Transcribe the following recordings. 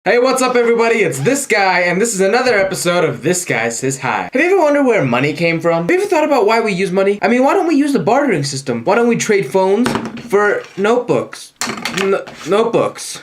Hey, what's up everybody? It's This Guy, and this is another episode of This Guy Says Hi. Have you ever wondered where money came from? Have you ever thought about why we use money? I mean, why don't we use the bartering system? Why don't we trade phones for notebooks? Notebooks.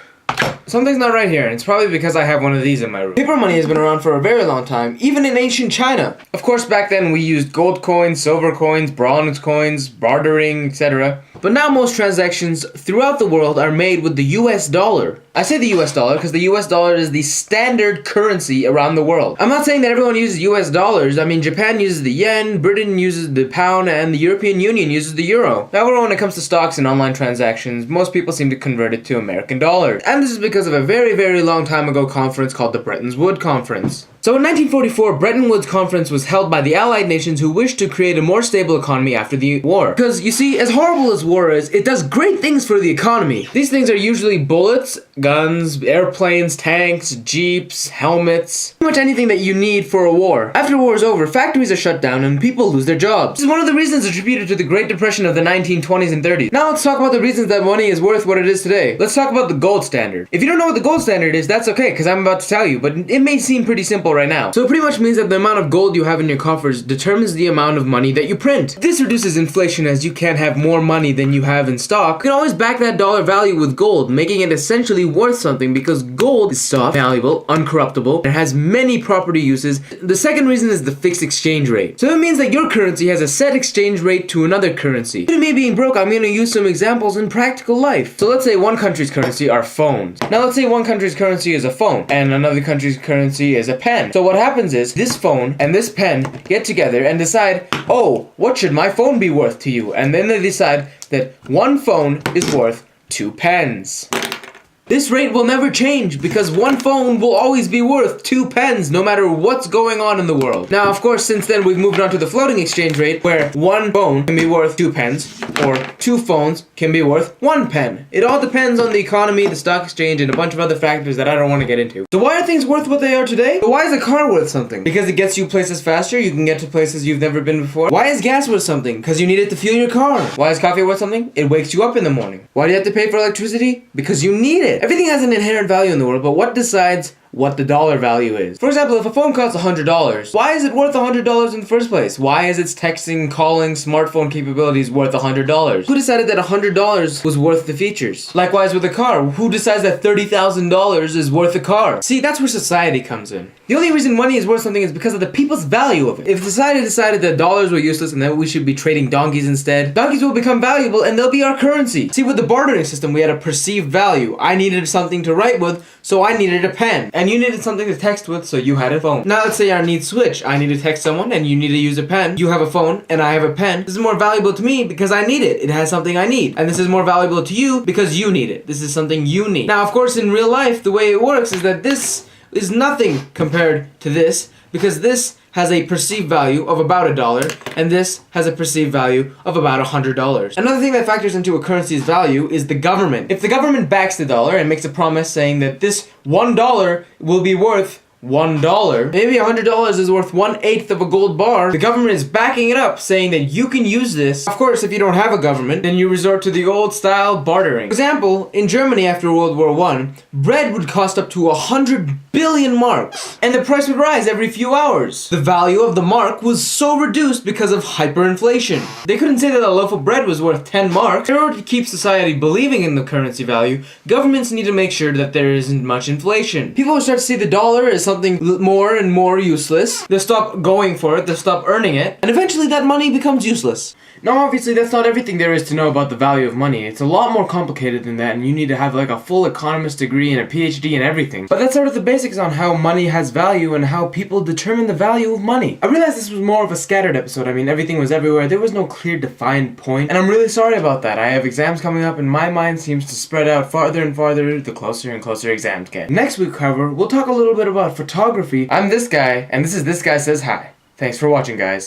Something's not right here, and it's probably because I have one of these in my room. Paper money has been around for a very long time, even in ancient China. Of course, back then we used gold coins, silver coins, bronze coins, bartering, etc. But now most transactions throughout the world are made with the US dollar. I say the US dollar because the US dollar is the standard currency around the world. I'm not saying that everyone uses US dollars. I mean, Japan uses the yen, Britain uses the pound, and the European Union uses the euro. However, when it comes to stocks and online transactions, most people seem to convert it to American dollars. And this is because of a very, very long time ago conference called the Bretton Woods Conference. So in 1944, Bretton Woods Conference was held by the Allied nations who wished to create a more stable economy after the war. Because, you see, as horrible as war is, it does great things for the economy. These things are usually bullets, guns, airplanes, tanks, jeeps, helmets, pretty much anything that you need for a war. After war is over, factories are shut down and people lose their jobs. This is one of the reasons attributed to the Great Depression of the 1920s and 30s. Now let's talk about the reasons that money is worth what it is today. Let's talk about the gold standard. If you don't know what the gold standard is, that's okay, because I'm about to tell you, but it may seem pretty simple right now. So it pretty much means that the amount of gold you have in your coffers determines the amount of money that you print. This reduces inflation as you can't have more money than you have in stock. You can always back that dollar value with gold, making it essentially worth something because gold is soft, malleable, uncorruptible, and has many property uses. The second reason is the fixed exchange rate. So it means that your currency has a set exchange rate to another currency. To me being broke, I'm going to use some examples in practical life. So let's say one country's currency are phones. Now let's say one country's currency is a phone, and another country's currency is a pen. So what happens is, this phone and this pen get together and decide, oh, what should my phone be worth to you? And then they decide that one phone is worth 2 pens. This rate will never change because one phone will always be worth 2 pens no matter what's going on in the world. Now, of course, since then we've moved on to the floating exchange rate where one phone can be worth 2 pens or 2 phones can be worth 1 pen. It all depends on the economy, the stock exchange, and a bunch of other factors that I don't want to get into. So why are things worth what they are today? But why is a car worth something? Because it gets you places faster, you can get to places you've never been before. Why is gas worth something? Because you need it to fuel your car. Why is coffee worth something? It wakes you up in the morning. Why do you have to pay for electricity? Because you need it. Everything has an inherent value in the world, but what decides what the dollar value is? For example, if a phone costs $100, why is it worth $100 in the first place? Why is its texting, calling, smartphone capabilities worth $100? Who decided that $100 was worth the features? Likewise with a car, who decides that $30,000 is worth a car? See, that's where society comes in. The only reason money is worth something is because of the people's value of it. If society decided that dollars were useless and that we should be trading donkeys instead, donkeys will become valuable and they'll be our currency. See, with the bartering system, we had a perceived value. I needed something to write with, so I needed a pen. And you needed something to text with, so you had a phone. Now let's say our needs switch. I need to text someone and you need to use a pen. You have a phone and I have a pen. This is more valuable to me because I need it. It has something I need. And this is more valuable to you because you need it. This is something you need. Now, of course, in real life, the way it works is that this is nothing compared to this because this has a perceived value of about $1 and this has a perceived value of about $100. Another thing that factors into a currency's value is the government. If the government backs the dollar and makes a promise saying that this $1 will be worth $1, maybe $100 is worth 1/8 of a gold bar, the government is backing it up saying that you can use this. Of course, if you don't have a government, then you resort to the old style bartering. For example, in Germany after World War I, bread would cost up to 100 billion marks, and the price would rise every few hours. The value of the mark was so reduced because of hyperinflation. They couldn't say that a loaf of bread was worth 10 marks. In order to keep society believing in the currency value, governments need to make sure that there isn't much inflation. People will start to see the dollar as something more and more useless. They'll stop going for it, they'll stop earning it, and eventually that money becomes useless. Now obviously that's not everything there is to know about the value of money. It's a lot more complicated than that, and you need to have like a full economist degree and a PhD and everything. But that's sort of the basics on how money has value and how people determine the value of money. I realized this was more of a scattered episode. I mean, everything was everywhere. There was no clear defined point, and I'm really sorry about that. I have exams coming up and my mind seems to spread out farther and farther the closer and closer exams get. Next week, however, we'll talk a little bit about photography. I'm This Guy, and this is This Guy Says Hi. Thanks for watching, guys.